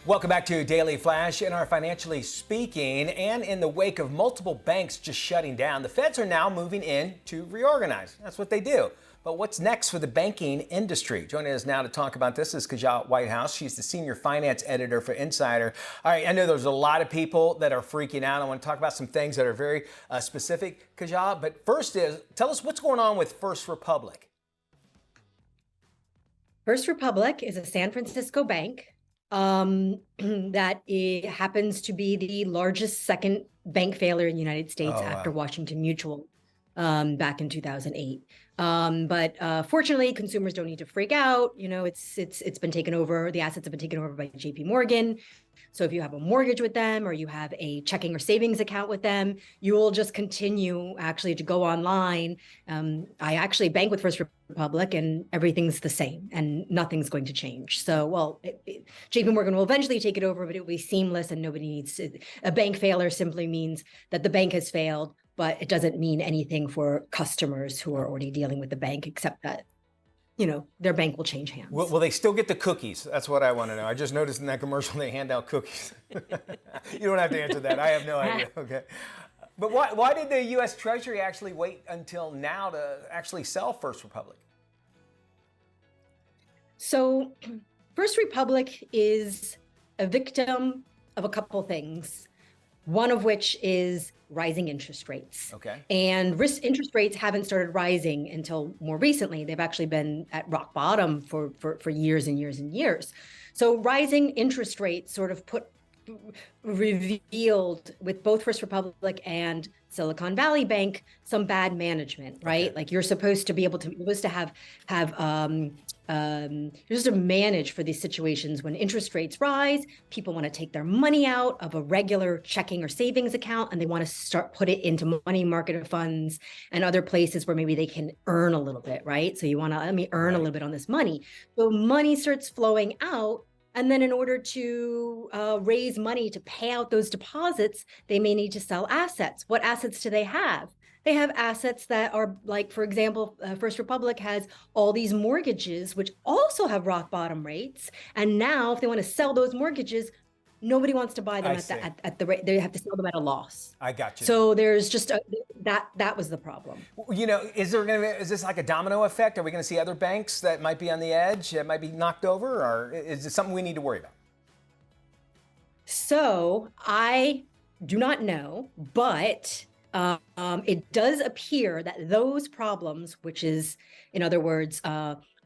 Welcome back to Daily Flash. In our Financially Speaking, and in the wake of multiple banks just shutting down, the feds are now moving in to reorganize. That's what they do. But what's next for the banking industry? Joining us now to talk about this is Kaja Whitehouse. She's the senior finance editor for Insider. All right, I know there's a lot of people that are freaking out. I want to talk about some things that are very specific, Kaja. But first tell us what's going on with First Republic. First Republic is a San Francisco bank that happens to be the largest second bank failure in the United States after Washington Mutual back in 2008. But fortunately, consumers don't need to freak out. You know, it's been taken over. The assets have been taken over by JP Morgan. So if you have a mortgage with them or you have a checking or savings account with them, you will just continue actually to go online. I actually bank with First Republic and everything's the same and nothing's going to change. So, well, JP Morgan will eventually take it over, but it will be seamless and nobody needs to. A bank failure simply means that the bank has failed, but it doesn't mean anything for customers who are already dealing with the bank, except that, you know, their bank will change hands. Will they still get the cookies? That's what I want to know. I just noticed in that commercial they hand out cookies. You don't have to answer that. I have no idea. Okay. But why did the U.S. Treasury actually wait until now to actually sell First Republic? So First Republic is a victim of a couple things, one of which is rising interest rates. Okay. And interest rates haven't started rising until more recently. They've actually been at rock bottom for years and years and years. So rising interest rates sort of revealed with both First Republic and Silicon Valley Bank some bad management, right? Okay. Like you're supposed to be able to, you're supposed to manage for these situations when interest rates rise. People want to take their money out of a regular checking or savings account and they want to put it into money market funds and other places where maybe they can earn a little bit, right? So you want to let me earn a little bit on this money. So money starts flowing out. And then in order to raise money to pay out those deposits, they may need to sell assets. What assets do they have? They have assets that are like, for example, First Republic has all these mortgages, which also have rock bottom rates. And now if they want to sell those mortgages, nobody wants to buy them at the rate. They have to sell them at a loss. I got you. So there's just that was the problem. You know, is this like a domino effect? Are we going to see other banks that might be on the edge, that might be knocked over, or is it something we need to worry about? So I do not know, but it does appear that those problems, which is, in other words,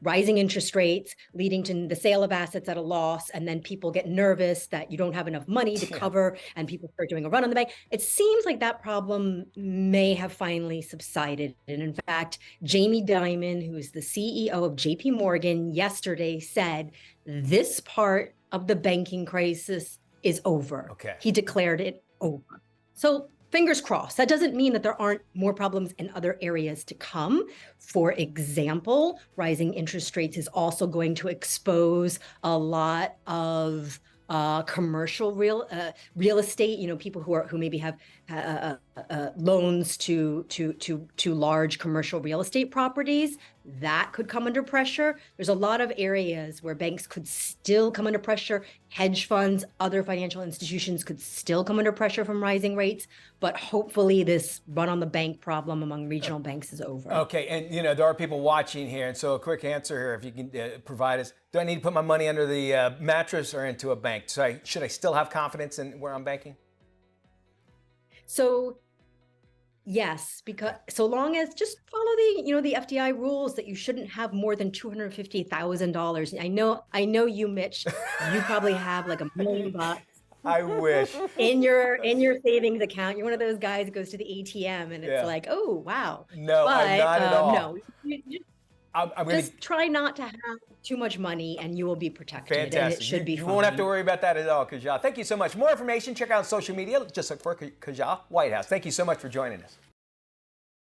rising interest rates leading to the sale of assets at a loss, and then people get nervous that you don't have enough money to cover and people start doing a run on the bank. It seems like that problem may have finally subsided. And in fact, Jamie Dimon, who is the CEO of JP Morgan, yesterday said this part of the banking crisis is over. Okay. He declared it over. So fingers crossed. That doesn't mean that there aren't more problems in other areas to come. For example, rising interest rates is also going to expose a lot of commercial real estate. You know, people who maybe have loans to large commercial real estate properties. That could come under pressure. There's a lot of areas where banks could still come under pressure. Hedge funds, other financial institutions could still come under pressure from rising rates. But hopefully this run on the bank problem among regional banks is over. Okay, and you know, there are people watching here. And so a quick answer here, if you can provide us, do I need to put my money under the mattress or into a bank? So should I still have confidence in where I'm banking? So yes, because so long as just follow the FDI rules that you shouldn't have more than $250,000. I know you, Mitch, you probably have like $1 million. I wish. In your savings account. You're one of those guys who goes to the ATM and it's like, oh wow. No, I'm not at all. No. Just try not to have too much money and you will be protected. Fantastic. And it should be fine. You won't have to worry about that at all, Kaja. Thank you so much. More information, check out social media. Just look for Kaja Whitehouse. Thank you so much for joining us.